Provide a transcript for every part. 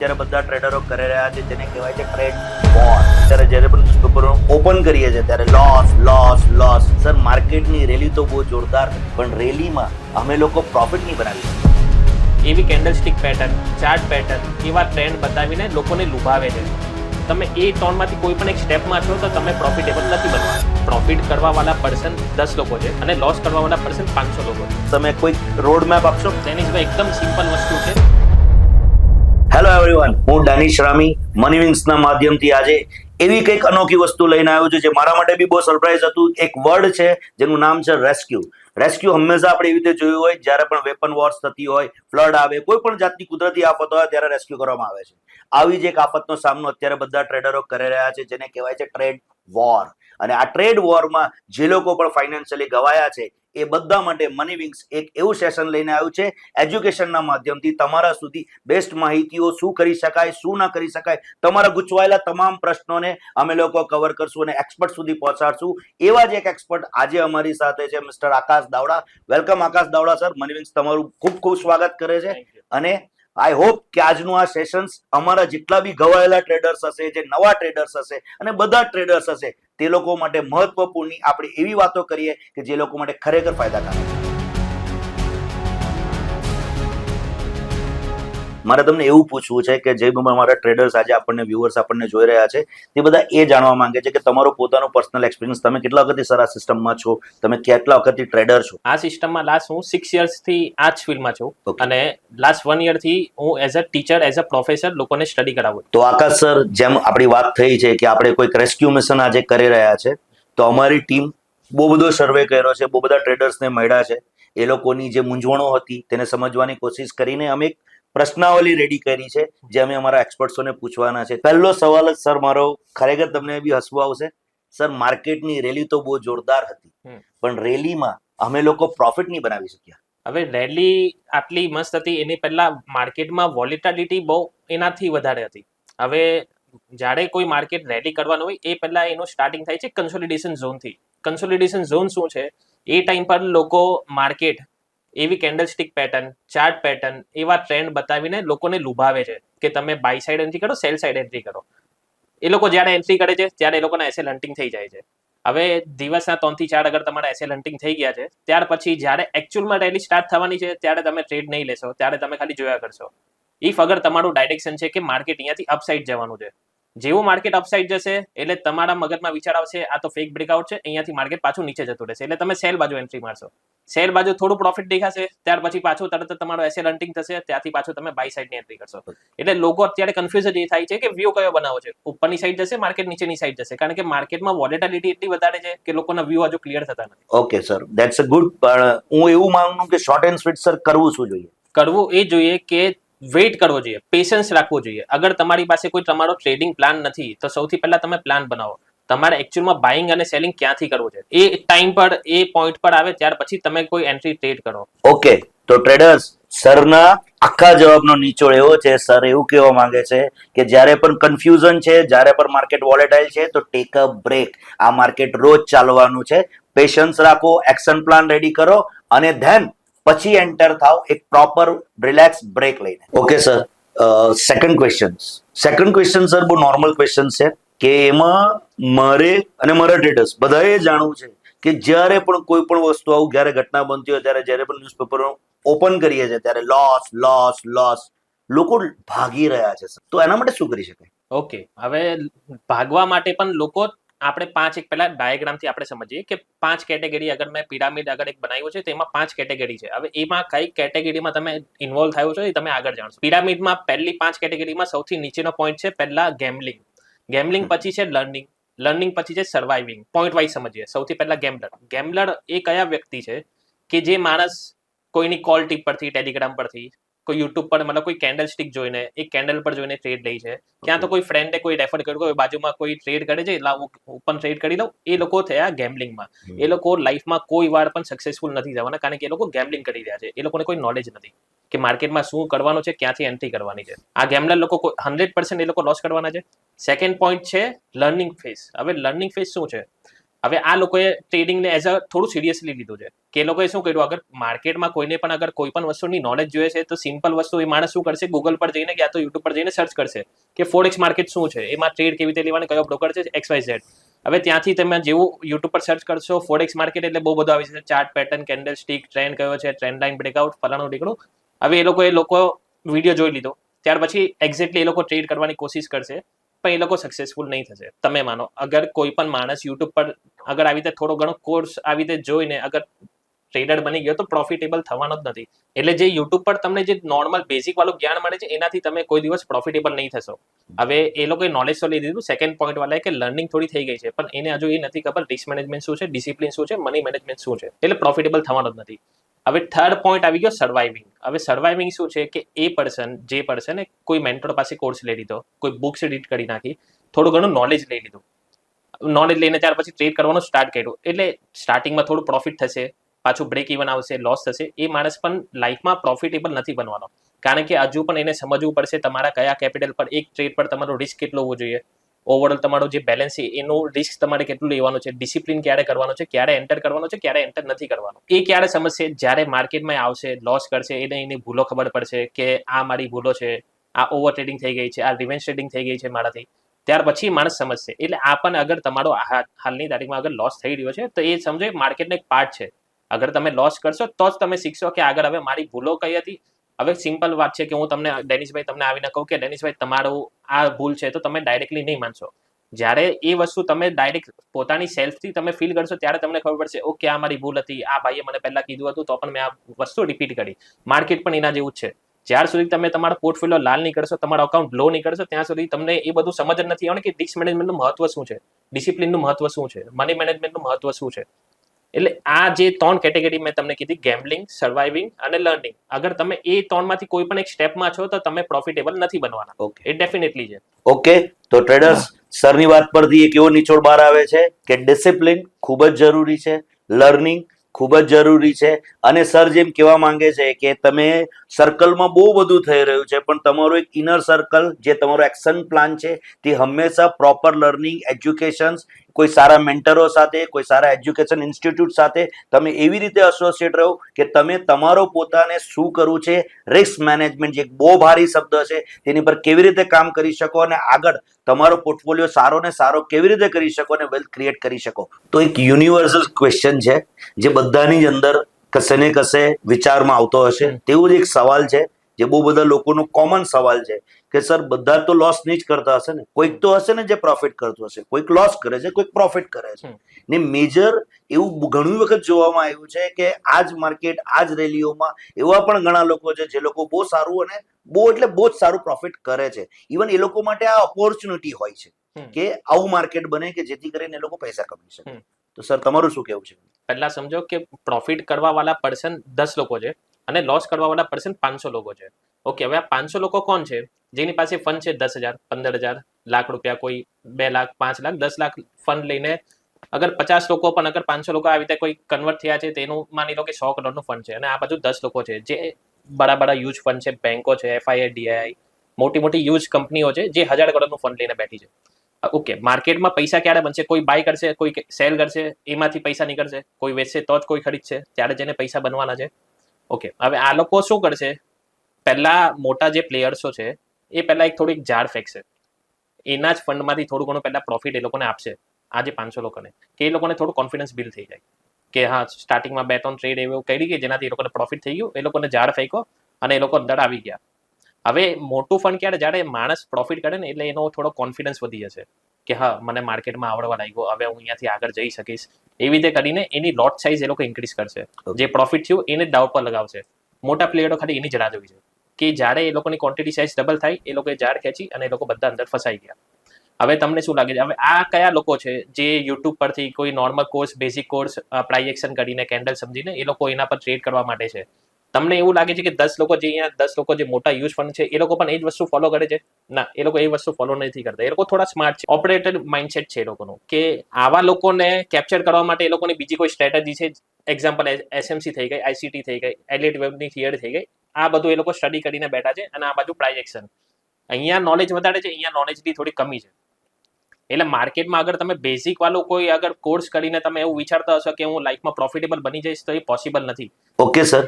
અત્યારે બધા ટ્રેડરો કરી રહ્યા છે જેને કહેવાય છે ટ્રેડ વોર. અત્યારે જ્યારે પણ ન્યૂઝપેપર ઓપન કરીએ છીએ ત્યારે લોસ. સર માર્કેટની રેલી તો બહુ જોરદાર હતી, પણ રેલીમાં અમે લોકો પ્રોફિટ નહીં બનાવી શકતા. એવી કેન્ડલસ્ટિક પેટર્ન, ચાર્ટ પેટર્ન, એવા ટ્રેન્ડ બતાવીને લોકોને લુભાવે છે. તમે એ ટોનમાંથી કોઈ પણ એક સ્ટેપમાં છો તો તમે પ્રોફિટેબલ નથી બનવા. પ્રોફિટ કરવા વાળા પર્સન 10 લોકો છે અને લોસ કરવા વાળા પર્સન 500 લોકો છે. તમે કોઈ રોડ મેપ આપશો? તેની એકદમ સિમ્પલ વસ્તુ છે. હેલો એવરીવન, હું ડેનિશ રામી મનીવિંગ્સના માધ્યમથી આજે એવી કંઈક અનોખી વસ્તુ લઈને આવ્યો છું જે મારા માટે બી બહુ સરપ્રાઈઝ હતું. એક વર્ડ છે જેનું નામ છે રેસ્ક્યુ. રેસ્ક્યુ હંમેશા આપણે એવી રીતે જોયું હોય, જ્યારે પણ વેપન વોર્સ થતી હોય, ફ્લડ આવે, કોઈ પણ જાતની કુદરતી આફત હોય ત્યારે રેસ્ક્યુ કરવામાં આવે છે. આવી જ એક આફતનો સામનો અત્યારે બધા ટ્રેડરો કરી રહ્યા છે જેને કહેવાય છે ટ્રેડ વોર. અને આ ટ્રેડ વોરમાં જે લોકો પણ ફાઇનાન્શિયલી ગવાયા છે એ બધા માટે મનીવિંગ્સ એક એવું સેશન લઈને આવ્યું છે એજ્યુકેશનના માધ્યમથી તમારા સુધી બેસ્ટ માહિતીઓ, શું કરી શકાય, શું ના કરી શકાય, તમારા ગૂંચવાયેલા તમામ પ્રશ્નોને અમે લોકો કવર કરશું અને એક્સપર્ટ સુધી પહોંચાડશું. એવા જ એક એક્સપર્ટ આજે અમારી સાથે છે, મિસ્ટર આકાશ દાવડા. વેલકમ આકાશ દાવડા સર. મનીવિંગ્સ તમારું ખૂબ ખૂબ સ્વાગત કરે છે અને આઈ હોપ કે આજનું આ સેશન્સ અમારા જેટલા બી ગવાયેલા ટ્રેડર્સ હશે, જે નવા ટ્રેડર્સ હશે અને બધા ટ્રેડર્સ હશે તે લોકો માટે મહત્વપૂર્ણ આપણે એવી વાતો કરીએ કે જે લોકો માટે ખરેખર ફાયદાકારક. મારે તમને એવું પૂછવું છે કે જે અમારા ટ્રેડર્સ આજે આપણને વ્યુઅર્સ આપણને જોઈ રહ્યા છે તે બધા એ જાણવા માંગે છે કે તમારો પોતાનો પર્સનલ એક્સપિરિયન્સ, તમે કેટલા વખતથી સર આ સિસ્ટમમાં છો, તમે કેટલા વખતથી ટ્રેડર છો? આ સિસ્ટમમાં લાસ્ટ હું 6 યર્સથી આ જ ફિલ્ડમાં છું અને લાસ્ટ 1 યરથી હું as a teacher, as a professor લોકોને સ્ટડી કરાવું. તો આકાશ સર, જેમ આપણી વાત થઈ છે કે આપણે કોઈક રેસ્ક્યુ મિશન આજે કરી રહ્યા છે, તો અમારી ટીમ બહુ બધો સર્વે કર્યો છે, બહુ બધા ટ્રેડર્સને મળ્યા છે, એ લોકોની જે મૂંઝવણો હતી તેને સમજવાની કોશિશ કરીને અમે એક પ્રશ્નાવલી રેડી કરી છે જે અમે અમારા એક્સપર્ટ્સોને પૂછવાના છે. પહેલો સવાલ જ સર મારો, ખરેખર તમને બી હસવું આવશે સર, માર્કેટની રેલી તો બહુ જોરદાર હતી, પણ રેલીમાં અમે લોકો પ્રોફિટ નહીં બનાવી શક્યા. હવે રેલી આટલી મસ્ત હતી, એની પહેલા માર્કેટમાં વોલેટિલિટી બહુ એનાથી વધારે હતી. હવે જ્યારે કોઈ માર્કેટ રેલી કરવાનું હોય એ પહેલા એનું સ્ટાર્ટિંગ થાય છે કન્સોલિડેશન ઝોનથી. કન્સોલિડેશન ઝોન શું છે? એ ટાઈમ પર લોકો માર્કેટ એવી કેન્ડલસ્ટિક પેટર્ન, ચાર્ટ પેટર્ન, એવા ટ્રેન્ડ બતાવીને લોકોને લુભાવે છે કે તમે બાય સાઈડ એન્ટ્રી કરો, સેલ સાઈડ એન્ટ્રી કરો. એ લોકો જ્યારે એન્ટ્રી કરે છે ત્યારે એ લોકોના એસએલ હન્ટિંગ થઈ જાય છે. હવે દિવસના 3 થી 4 અગર તમારા એસએલ હન્ટિંગ થઈ ગયા છે, ત્યાર પછી જ્યારે એકચ્યુઅલમાં રેલી સ્ટાર્ટ થવાની છે ત્યારે તમે ટ્રેડ નહીં લેશો, ત્યારે તમે ખાલી જોયા કરશો. ઇફ અગર તમારું ડાયરેક્શન છે કે માર્કેટ અહીંયાથી અપસાઇડ જવાનું છે, જેવું માર્કેટ અપસાઇડ જશે એટલે તમારા મગજમાં વિચાર આવશે આ તો ફેક બ્રેકઆઉટ છે, અહીંયાથી માર્કેટ પાછું નીચે જતું રહેશે, એટલે તમે સેલ બાજુ એન્ટ્રી મારશો. સેલ બાજુ થોડું પ્રોફિટ દેખાશે, ત્યાર પછી પાછું તરત તમારો એસએલ હન્ટિંગ થશે, ત્યાંથી પાછું તમે બાય સાઈડની એન્ટ્રી કરશો. એટલે લોકો અત્યારે કન્ફ્યુઝ એ થાય છે કે વ્યૂ કયો બનાવો છે, ઉપરની સાઈડ જશે, માર્કેટ નીચેની સાઈડ જશે, કારણ કે માર્કેટમાં વોલેટિલિટી એટલી વધારે છે કે લોકોના વ્યૂ હજુ ક્લિયર થતા નથી. Okay sir, that's a good. પણ હું એવું માનું કે શોર્ટ એન્ડ સ્વીટ સર કરવું શું જોઈએ? કરવું એ જોઈએ કે વેઇટ કરવો જોઈએ, પેશન્સ રાખવો જોઈએ. અગર તમારી પાસે કોઈ તમારો ટ્રેડિંગ પ્લાન નથી તો સૌથી પહેલા તમે પ્લાન બનાવો. તમારે એકચ્યુઅલમાં બાઇંગ અને સેલિંગ ક્યાંથી કરવું છે એ ટાઈમ પર, એ પોઈન્ટ પર આવે ત્યાર પછી તમે કોઈ એન્ટ્રી ટ્રેડ કરો. ઓકે, તો ટ્રેડર્સ, સરના આખા જવાબનો નિચોડ એવો છે, સર એવું કહેવા માંગે છે કે જ્યારે પણ કન્ફ્યુઝન છે, જ્યારે પણ માર્કેટ વોલેટાઇલ છે તો ટેક અ બ્રેક. આ માર્કેટ રોજ ચાલવાનું છે, પેશન્સ રાખો, એક્શન પ્લાન રેડી કરો અને ધેન પછી એન્ટર થાવ એક પ્રોપર રિલેક્સ બ્રેક લઈને. Okay sir, second question sir બહુ નોર્મલ ક્વેશ્ચન છે કે એમાં મારે અને મારા ટ્રેડર્સ બધાએ જાણવું છે કે જ્યારે પણ કોઈ પણ વસ્તુ આવું જ્યારે ઘટના બનતી હોય ત્યારે જ્યારે પણ ન્યૂઝપેપર ઓપન કરીએ છીએ ત્યારે લોસ લોકો ભાગી રહ્યા છે, તો એના માટે શું કરી શકાય? ઓકે, હવે ભાગવા માટે પણ લોકો, આપણે 5 એક પહેલા ડાયાગ્રામથી આપણે સમજીએ કે 5 કેટેગરી, અગર મેં પિરામિડ અગર એક બનાવ્યો છે તો એમાં 5 કેટેગરી છે. હવે એમાં કઈ કેટેગરીમાં તમે ઇન્વોલ્વ થયો છો એ તમે આગળ જાણશો. પિરામિડમાં પહેલી 5 કેટેગરીમાં સૌથી નીચેનો પોઈન્ટ છે પહેલા ગેમલિંગ પછી છે લર્નિંગ પછી છે સર્વાઇવિંગ. પોઈન્ટ વાઇઝ સમજીએ. સૌથી પહેલા ગેમલર એ કયા વ્યક્તિ છે કે જે માણસ કોઈની કોલ ટીપ પરથી, ટેલિગ્રામ પરથી, કોઈ યુટ્યુબ પર, મતલબ કોઈ કેન્ડલ સ્ટિક જોઈને, એક કેન્ડલ પર જોઈને ટ્રેડ લે છે, ક્યાં તો કોઈ ફ્રેન્ડે કોઈ રેફર કર્યું, કોઈ બાજુમાં કોઈ ટ્રેડ કરે છે, એટલે ઓપન ટ્રેડ કરી દઉં. એ લોકો થયા ગેમલિંગમાં. એ લોકો લાઈફમાં કોઈ વાર પણ સક્સેસફુલ નથી જવાના, કારણ કે એ લોકો ગેમલિંગ કરી રહ્યા છે. એ લોકોને કોઈ નોલેજ નથી કે માર્કેટમાં શું કરવાનું છે, ક્યાંથી એન્ટ્રી કરવાની છે. આ ગેમલર લોકો 100% એ લોકો લોસ કરવાના છે. સેકન્ડ પોઈન્ટ છે લર્નિંગ ફેઝ. હવે લર્નિંગ ફેઝ શું છે? હવે આ લોકોએ ટ્રેડિંગને એઝ અ થોડું સિરિયસલી લીધું છે કે એ લોકોએ શું કર્યું, અગર માર્કેટમાં કોઈને પણ અગર કોઈ પણ વસ્તુની નોલેજ જોઈએ છે તો સિમ્પલ વસ્તુ એ માણસ શું કરશે, ગૂગલ પર જઈને યા તો યુટ્યુબ પર જઈને સર્ચ કરશે કે ફોરેક્સ માર્કેટ શું છે, એમાં ટ્રેડ કેવી રીતે લેવાની, કયો બ્રોકર છે, XYZ. હવે ત્યાંથી તમે જેવું યુટ્યુબ પર સર્ચ કરશો ફોરેક્સ માર્કેટ એટલે બહુ બધું આવી જશે, chart pattern, candle stick, trend કયો છે, ટ્રેન્ડ લાઇન બ્રેકઆઉટ, ફલાણું ઢીકણું. હવે એ લોકો વિડીયો જોઈ લીધો, ત્યાર પછી એક્ઝેક્ટલી એ લોકો ટ્રેડ કરવાની કોશિશ કરશે પણ એ લોકો સક્સેસફુલ નહીં થશે. તમે માનો અગર કોઈ પણ માણસ યુટ્યુબ પર અગર આવી રીતે થોડો ઘણો કોર્સ આવી રીતે જોઈને અગર ટ્રેડર બની ગયો તો પ્રોફિટેબલ થવાનો જ નથી. એટલે જે યુટ્યુબ પર તમને જે નોર્મલ બેઝિક વાળું જ્ઞાન મળે છે એનાથી તમે કોઈ દિવસ પ્રોફિટેબલ નહીં થશો. હવે એ લોકોએ નોલેજ તો લઈ દીધું, સેકન્ડ પોઈન્ટ વાળા કે લર્નિંગ થોડી થઈ ગઈ છે પણ એને હજુ એ નથી ખબર રિસ્ક મેનેજમેન્ટ શું છે, ડિસિપ્લિન શું છે, મની મેનેજમેન્ટ શું છે, એટલે પ્રોફિટેબલ થવાનો જ નથી. હવે થર્ડ પોઈન્ટ આવી ગયો સર્વાઇવિંગ. હવે સર્વાઇવિંગ શું છે કે જે પર્સને કોઈ મેન્ટર પાસે કોર્સ લઈ લીધો, કોઈ બુક્સ રીડ કરી નાખી, થોડું ઘણું નોલેજ લઈ લીધું, નોલેજ લઈને ત્યાર પછી ટ્રેડ કરવાનું સ્ટાર્ટ કર્યું, એટલે સ્ટાર્ટિંગમાં થોડું પ્રોફિટ થશે, પાછું બ્રેક ઇવન આવશે, લોસ થશે, એ માણસ પણ લાઈફમાં પ્રોફિટેબલ નથી બનવાનો. કારણ કે હજુ પણ એને સમજવું પડશે તમારા કયા કેપિટલ પર એક ટ્રેડ પર તમારો રિસ્ક કેટલો હોવો જોઈએ, ઓવરઓલ તમારો જે બેલેન્સ છે એનું રિસ્ક તમારે કેટલું લેવાનું છે, ડિસિપ્લિન ક્યારે કરવાનો છે, ક્યારે એન્ટર કરવાનો છે, ક્યારે એન્ટર નથી કરવાનો, એ ક્યારે સમજશે જ્યારે માર્કેટમાં આવશે, લોસ કરશે, એને એની ભૂલો ખબર પડશે કે આ મારી ભૂલો છે, આ ઓવર ટ્રેડિંગ થઈ ગઈ છે, આ રિવેન્જ ટ્રેડિંગ થઈ ગઈ છે મારાથી, ત્યાર પછી માણસ સમજશે. એટલે આ પણ અગર તમારો હાલની તારીખમાં અગર લોસ થઈ રહ્યો છે તો એ સમજો માર્કેટનો એક પાર્ટ છે. અગર તમે લોસ કરશો તો જ તમે શીખશો કે આગળ હવે મારી ભૂલો કઈ હતી. હવે સિમ્પલ વાત છે કે હું તમને ડેનિશભાઈ તમને આવીને કહું કે ડેનિશભાઈ તમારું આ ભૂલ છે તો તમે ડાયરેક્ટલી નહીં માનશો. જ્યારે એ વસ્તુ તમે ડાયરેક્ટ પોતાની સેલ્ફથી તમે ફીલ કરશો ત્યારે તમને ખબર પડશે ઓકે આ મારી ભૂલ હતી, આ ભાઈએ મને પહેલા કીધું હતું તો પણ મેં આ વસ્તુ રિપીટ કરી. માર્કેટ પણ એના જેવું જ છે. જ્યાર સુધી તમે તમારો પોર્ટફોલિયો લાલ નહીં કરશો, તમારો અકાઉન્ટ લો નહીં કરશો, ત્યાં સુધી તમને એ બધું સમજ જ નથી આવવાની કે રિસ્ક મેનેજમેન્ટનું મહત્વ શું છે, ડિસિપ્લિનનું મહત્વ શું છે, મની મેનેજમેન્ટનું મહત્વ શું છે. એટલે આ જે 3 કેટેગરી મેં તમને કીધી, ગેમ્બલિંગ, સર્વાઇવિંગ અને લર્નિંગ, અગર તમે એ 3માંથી કોઈ પણ એક સ્ટેપમાં છો તો તમે પ્રોફિટેબલ નથી બનવાના. ઓકે, એ ડેફિનેટલી છે. ઓકે. તો ટ્રેડર્સ, સરની વાત પરથી એક એવો નિચોડ બહાર આવે છે કે ડિસિપ્લિન ખૂબ જ જરૂરી છે, લર્નિંગ ખૂબ જ જરૂરી છે, અને સર જેમ કહેવા માંગે છે કે તમે સર્કલમાં બહુ બધું થઈ રહ્યું છે પણ તમારો એક ઇનર સર્કલ જે તમારો એક્શન પ્લાન છે તે હંમેશા પ્રોપર લર્નિંગ, એજ્યુકેશન, કોઈ સારા મેન્ટરો સાથે, કોઈ સારા એજ્યુકેશન ઇન્સ્ટિટ્યૂટ સાથે તમે એવી રીતે એસોસિએટ રહો કે તમે તમારો પોતાને શું કરવું છે, રિસ્ક મેનેજમેન્ટ જે એક બહુ ભારી શબ્દ છે તેની પર કેવી રીતે કામ કરી શકો અને આગળ તમારો પોર્ટફોલિયો સારો ને સારો કેવી રીતે કરી શકો અને વેલ્થ ક્રિએટ કરી શકો. તો એક યુનિવર્સલ ક્વેશ્ચન છે જે બધાની જ અંદર કશે ને કશે વિચારમાં આવતો હશે. તેવું જ એક સવાલ છે જે બહુ બધા લોકોનો કોમન સવાલ છે કે સર બધા તો લોસ નહીં જ કરતા હશે ને, કોઈક તો હશે ને જે પ્રોફિટ કરતું હશે, કોઈક લોસ કરે છે, કોઈક પ્રોફિટ કરે છે. ને મેજર એવું ઘણી વખત જોવામાં આવ્યું છે કે આજ માર્કેટ, આજ રેલીઓમાં એવા પણ ઘણા લોકો છે જે લોકો બહુ સારું અને બહુ જ સારું પ્રોફિટ કરે છે. ઇવન એ લોકો માટે આ ઓપોર્ચ્યુનિટી હોય છે કે આવું માર્કેટ બને કે જેથી કરીને એ લોકો પૈસા કમાઈ શકે. તો સર તમારું શું કહેવું છે? પહેલા સમજો કે પ્રોફિટ કરવા વાળા પર્સન 10 લોકો છે અને લોસ કરવા વાળા પર્સન 500 લોકો છે. ઓકે, હવે આ 500 લોકો કોણ છે? જેની પાસે ફંડ છે 10,000, 15,000, લાખ રૂપિયા, કોઈ 2 લાખ, 5 લાખ, 10 લાખ ફંડ લઈને અગર 50 લોકો પણ અગર 500 લોકો આવી રીતે કોઈ કન્વર્ટ થયા છે તેનું માની લો કે 100 કરોડનું ફંડ છે અને આ બાજુ 10 લોકો છે જે બડા યુઝ ફંડ છે, બેંકો છે, FII, DII, મોટી યુઝ કંપનીઓ છે જે 1000 કરોડનું ફંડ લઈને બેઠી છે. ઓકે, માર્કેટમાં પૈસા ક્યારે બનશે? કોઈ બાય કરશે, કોઈ સેલ કરશે, એમાંથી પૈસા નીકળશે, કોઈ વેચશે તો જ કોઈ ખરીદશે, ત્યારે જેને પૈસા બનવાના છે. ઓકે, હવે આ લોકો શું કરશે? પહેલા મોટા જે પ્લેયર્સો છે એ પહેલા એક થોડીક ઝાડ ફેંકશે, એના જ ફંડમાંથી થોડું ઘણું પહેલા પ્રોફિટ એ લોકોને આપશે આ જે 500 લોકોને, કે એ લોકોને થોડું કોન્ફિડન્સ બિલ્ડ થઈ જાય કે હા સ્ટાર્ટિંગમાં 2-3 ટ્રેડ એવું કરી કે જેનાથી એ લોકોને પ્રોફિટ થઈ ગયું, એ લોકોને ઝાડ ફેંકો અને એ લોકો અંદર આવી ગયા. હવે મોટું ફંડ ક્યારે? જ્યારે માણસ પ્રોફિટ કરે ને એટલે એનો થોડો કોન્ફિડન્સ વધી જશે કે હા મને માર્કેટમાં આવડવા લાગ્યો, હવે હું અહીંયાથી આગળ જઈ શકીશ. એવી રીતે કરીને એની લોટ સાઇઝ એ લોકો ઇન્ક્રીઝ કરશે. જે પ્રોફિટ થયું એને ડાઉટ પર લગાવશે. મોટા પ્લેયરો ખાલી એની જ રાહ જોઈ છે કે જ્યારે એ લોકોની ક્વોન્ટિટી સાઇઝ ડબલ થાય એ લોકોએ ઝાડ ખેંચી અને એ લોકો બધા અંદર ફસાઈ ગયા. હવે તમને શું લાગે છે? હવે આ કયા લોકો છે જે યુટ્યુબ પરથી કોઈ normal course, basic course, price action કરીને, કેન્ડલ સમજીને એ લોકો એના પર ટ્રેડ કરવા માટે છે? તમને એવું લાગે છે કે 10 લોકો જે મોટા યુઝ ફંડ છે એ લોકો પણ એ જ વસ્તુ ફોલો કરે છે? ના, એ લોકો એ વસ્તુ ફોલો નથી કરતા. એ લોકો થોડા સ્માર્ટ છે, ઓપરેટર માઇન્ડસેટ છે એ લોકોનું, કે આવા લોકોને કેપ્ચર કરવા માટે એ લોકોની બીજી કોઈ સ્ટ્રેટેજી છે. એક્ઝામ્પલ SMC થઈ ગઈ, ICT થઈ ગઈ, એલિયટ વેબની થિયરી થઈ ગઈ. આ બધું એ લોકો સ્ટડી કરીને બેઠા છે અને આ બાજુ પ્રાઇસ એક્શન. અહીંયા નોલેજ વધારે છે, અહીંયા નોલેજની થોડી કમી છે. એટલે માર્કેટમાં અગર તમે બેઝિક વાળો કોઈ અગર કોર્સ કરીને તમે એવું વિચારતા હશો કે હું લાઈફમાં પ્રોફિટેબલ બની જઈશ તો એ પોસિબલ નથી. ઓકે સર,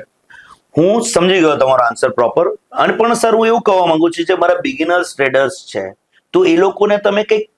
હું સમજી ગયો તમારો આન્સર પ્રોપર. અને પણ સર હું એવું કહેવા માંગુ છું જે મારા બિગિનર્સ ટ્રેડર્સ છે તો એ લોકોને તમે કંઈક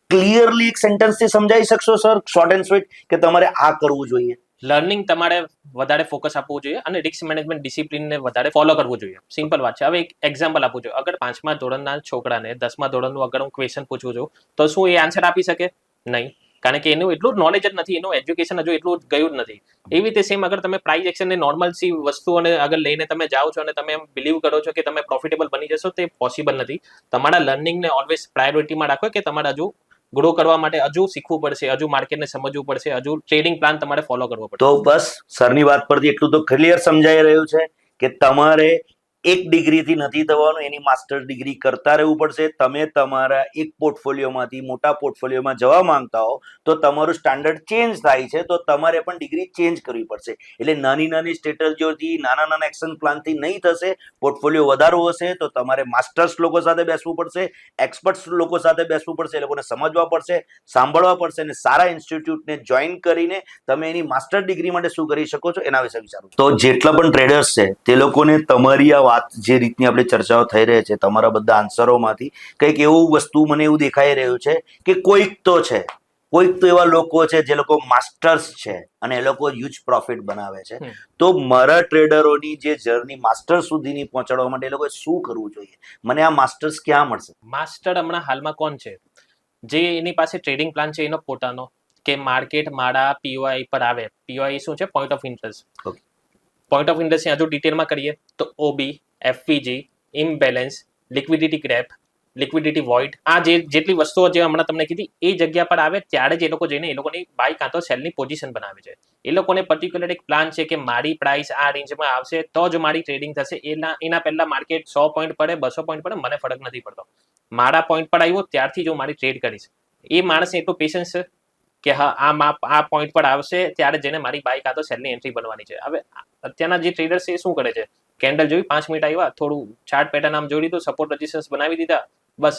ક્લિયરલી એક સેન્ટેન્સથી સમજાવી શકશો સર, શોર્ટ એન્ડ સ્વીટ, કે તમારે આ કરવું જોઈએ? લર્નિંગ તમારે વધારે ફોકસ આપવું જોઈએ અને રિસ્ક મેનેજમેન્ટ ડિસિપ્લિનને વધારે ફોલો કરવું જોઈએ. સિમ્પલ વાત છે. હવે એક એક્ઝામ્પલ આપું છું. અગર 5મા ધોરણના છોકરાને 10મા ધોરણનું અગર હું ક્વેશ્ચન પૂછું છું તો શું એ આન્સર આપી શકે? નહીં, કારણ કે એનું એટલું નોલેજ જ નથી, એનું એજ્યુકેશન હજુ એટલું ગયું જ નથી. એવી રીતે સેમ અગર તમે પ્રાઇસ એક્શન ને નોર્મલ સી વસ્તુઓને અગર લઈને તમે જાઓ છો અને તમે એમ બિલીવ કરો છો કે તમે પ્રોફિટેબલ બની જશો, તે પોસિબલ નથી. તમારા લર્નિંગને ઓલવેઝ પ્રાયોરિટીમાં રાખો કે તમારે હજુ ગ્રો કરવા માટે હજુ શીખવું પડશે, હજુ માર્કેટને સમજવું પડશે, હજુ ટ્રેડિંગ પ્લાન તમારે ફોલો કરવો પડશે. તો બસ સરની વાત પરથી એટલું તો ક્લિયર સમજાઈ રહ્યું છે કે તમારે એક ડિગ્રીથી નથી થવાનું, એની માસ્ટર ડિગ્રી કરતા રહેવું પડશે. તમે તમારા એક પોર્ટફોલિયોમાંથી મોટા પોર્ટફોલિયોમાં જવા માંગતા હો તો તમારું સ્ટાન્ડર્ડ ચેન્જ થાય છે, તો તમારે પણ ડિગ્રી ચેન્જ કરવી પડશે. એટલે નાની નાની સ્ટ્રેટેજીઓથી, નાના નાના એક્શન પ્લાનથી નહીં થશે. પોર્ટફોલિયો વધારવો હશે તો તમારે માસ્ટર્સ લોકો સાથે બેસવું પડશે, એક્સપર્ટ્સ લોકો સાથે બેસવું પડશે, એ લોકોને સમજવા પડશે, સાંભળવા પડશે, અને સારા ઇન્સ્ટિટ્યૂટને જોઈન કરીને તમે એની માસ્ટર ડિગ્રી માટે શું કરી શકો છો એના વિશે વિચારો. તો જેટલા પણ ટ્રેડર્સ છે તે લોકોને તમારી આ વાત, જે રીતની આપણે ચર્ચાઓ થઈ રહી છે, તમારા બધા આન્સરોમાંથી કંઈક એવું વસ્તુ મને એવું દેખાઈ રહ્યું છે કે કોઈક તો એવા લોકો છે જે લોકો માસ્ટર્સ છે અને એ લોકો હ્યુજ પ્રોફિટ બનાવે છે. તો મારા ટ્રેડરોની જે જર્ની માસ્ટર સુધીની પહોંચાડવા માટે એ લોકોએ શું કરવું જોઈએ? મને આ માસ્ટર્સ ક્યાં મળશે? માસ્ટર હમણાં હાલમાં કોણ છે જે એની પાસે ટ્રેડિંગ પ્લાન છે એનો પોતાનો, કે માર્કેટ મારા પીઓઆઈ પર આવે. પીઓઆઈ શું છે? Point of interest. Point of interest હજુ ડિટેલમાં કરીએ તો ઓબી, એફવીજી, ઇમ્બેલેન્સ, લિક્વિડિટી ક્રેપ, લિક્વિડિટી વોઇડ, આ જેટલી વસ્તુઓ જે હમણાં તમને કીધી એ જગ્યા પર આવે ત્યારે જ એ લોકો જઈને એ લોકોની બાય કાં તો સેલની પોઝિશન બનાવે છે. એ લોકોને પર્ટિક્યુલર એક પ્લાન છે કે મારી પ્રાઇસ આ રેન્જમાં આવશે તો જ મારી ટ્રેડિંગ થશે. એના પહેલા માર્કેટ 100 પોઈન્ટ પડે, 200 પોઈન્ટ પડે, મને ફરક નથી પડતો. મારા પોઈન્ટ પર આવ્યો ત્યારથી જો મારી ટ્રેડ કરીશ. એ માણસને એટલું પેશન્સ છે કે હા આ પોઈન્ટ પર આવશે ત્યારે જઈને મારી બાય કાં તો સેલની એન્ટ્રી બનવાની છે. હવે અત્યારના જે ટ્રેડર્સ છે એ શું કરે છે? કેન્ડલ જોઈ, 5 મિનિટ આવ્યા, થોડું ચાર્ટ પેટર્ન આમ જોઈ લીધું, સપોર્ટ રેઝિસ્ટન્સ બનાવી દીધા, બસ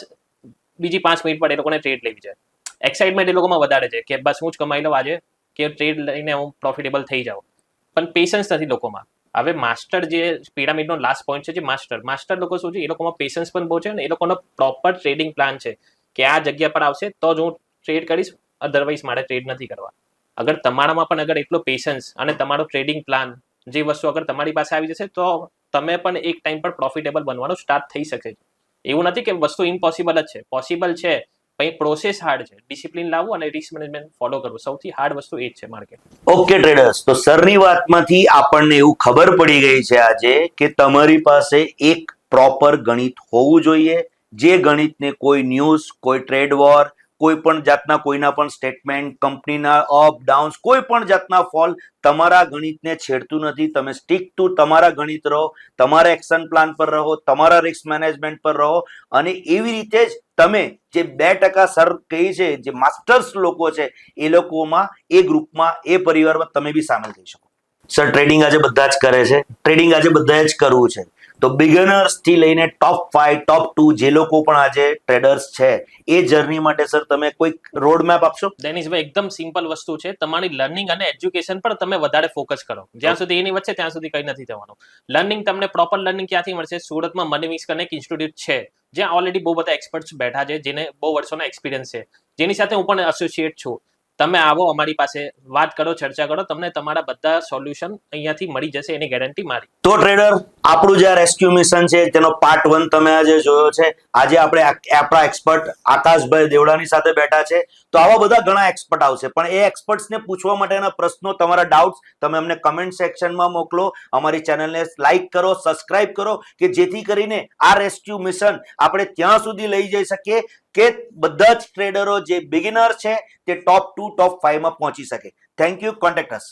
બીજી 5 મિનિટ પર એ લોકોને ટ્રેડ લેવી છે. એક્સાઇટમેન્ટ એ લોકોમાં વધારે છે કે બસ હું જ કમાઈ લઉં આજે, કે ટ્રેડ લઈને હું પ્રોફિટેબલ થઈ જાઉં. પણ પેશન્સ નથી લોકોમાં. હવે માસ્ટર જે પિરામિડનો લાસ્ટ પોઈન્ટ છે, જે માસ્ટર લોકો શું છે, એ લોકોમાં પેશન્સ પણ બહુ છે ને એ લોકોનો પ્રોપર ટ્રેડિંગ પ્લાન છે કે આ જગ્યા પર આવશે તો જ હું ટ્રેડ કરીશ, અધરવાઇઝ મારે ટ્રેડ નથી કરવા. અગર તમારામાં પણ અગર એટલો પેશન્સ અને તમારો ટ્રેડિંગ પ્લાન જે વસ્તુ અગર તમારી પાસે આવી જશે તો તમે પણ એક ટાઈમ પર પ્રોફિટેબલ બનવાનું સ્ટાર્ટ થઈ શકે છે. એવું નથી કે વસ્તુ ઇમ્પોસિબલ જ છે, પોસિબલ છે, પણ પ્રોસેસ હાર્ડ છે. ડિસિપ્લિન લાવવું અને રિસ્ક મેનેજમેન્ટ ફોલો કરવું, સૌથી હાર્ડ વસ્તુ એ જ છે માર્કેટ. ઓકે ટ્રેડર્સ, તો સરની વાતમાંથી આપણને એવું ખબર પડી ગઈ છે આજે કે તમારી પાસે એક પ્રોપર ગણિત હોવું જોઈએ, જે ગણિતને કોઈ ન્યૂઝ, કોઈ ટ્રેડ વોર, કોઈ પણ જાતના કોઈના પણ સ્ટેટમેન્ટ, કંપનીના અપ ડાઉન્સ, કોઈ પણ જાતના ફોલ તમારા ગણિતને છેડતું નથી. તમે સ્ટીક ટુ તમારા ગણિત રહો, તમારા એક્શન પ્લાન પર રહો, તમારા રિસ્ક મેનેજમેન્ટ પર રહો, અને એવી રીતે જ તમે જે 2% સર કહી છે, જે માસ્ટર્સ લોકો છે, એ લોકોમાં, એ ગ્રુપમાં, એ પરિવારમાં તમે બી સામેલ થઈ શકો. સર ટ્રેડિંગ આજે બધા જ કરે છે, ટ્રેડિંગ આજે બધાએ જ કરવું છે. તો બિગનર્સ થી લઈને ટોપ 5, ટોપ 2 જે લોકો પણ આજે ટ્રેડર્સ છે એ જર્ની માટે સર તમે કોઈક રોડ મેપ આપશો? ડેનિશભાઈ, એકદમ સિમ્પલ વસ્તુ છે. તમારી લર્નિંગ અને એજ્યુકેશન પર તમે વધારે ફોકસ કરો. જ્યાં સુધી એની વચ્ચે ત્યાં સુધી કંઈ નથી થવાનું. લર્નિંગ તમને પ્રોપર લર્નિંગ ક્યાંથી મળશે? સુરતમાં મની મિક્સ કરીને એક ઇન્સ્ટિટ્યૂટ છે જ્યાં ઓલરેડી બહુ બધા એક્સપર્ટ્સ બેઠા છે, જેને બહુ વર્ષોનો એક્સપિરિયન્સ છે, જેની સાથે હું પણ એસોસિએટ છું. તમે આવો અમારી પાસે, વાત કરો, ચર્ચા કરો, તમને તમારા બધા સોલ્યુશન અહીંયાથી મળી જશે, એની ગેરંટી મારી. તો ટ્રેડર, આપણું જે રેસ્ક્યુ મિશન છે તેનો પાર્ટ 1 તમે આજે જોયો છે. આજે આપણે આપણા એક્સપર્ટ આકાશભાઈ દેવડાની સાથે બેઠા છે. તો આવા બધા ઘણા એક્સપર્ટ આવશે, પણ એ એક્સપર્ટ્સને પૂછવા માટેના પ્રશ્નો, તમારા ડાઉટ્સ તમે અમને કમેન્ટ સેક્શનમાં મોકલો. અમારી ચેનલને લાઈક કરો, સબસ્ક્રાઇબ કરો, કે જેથી કરીને આ રેસ્ક્યુ મિશન આપણે ત્યાં સુધી લઈ જઈ શકીએ કે બધા જ ટ્રેડરો જે બિગિનર છે તે ટોપ 2, ટોપ 5 માં પહોંચી શકે. Thank you. Contact us.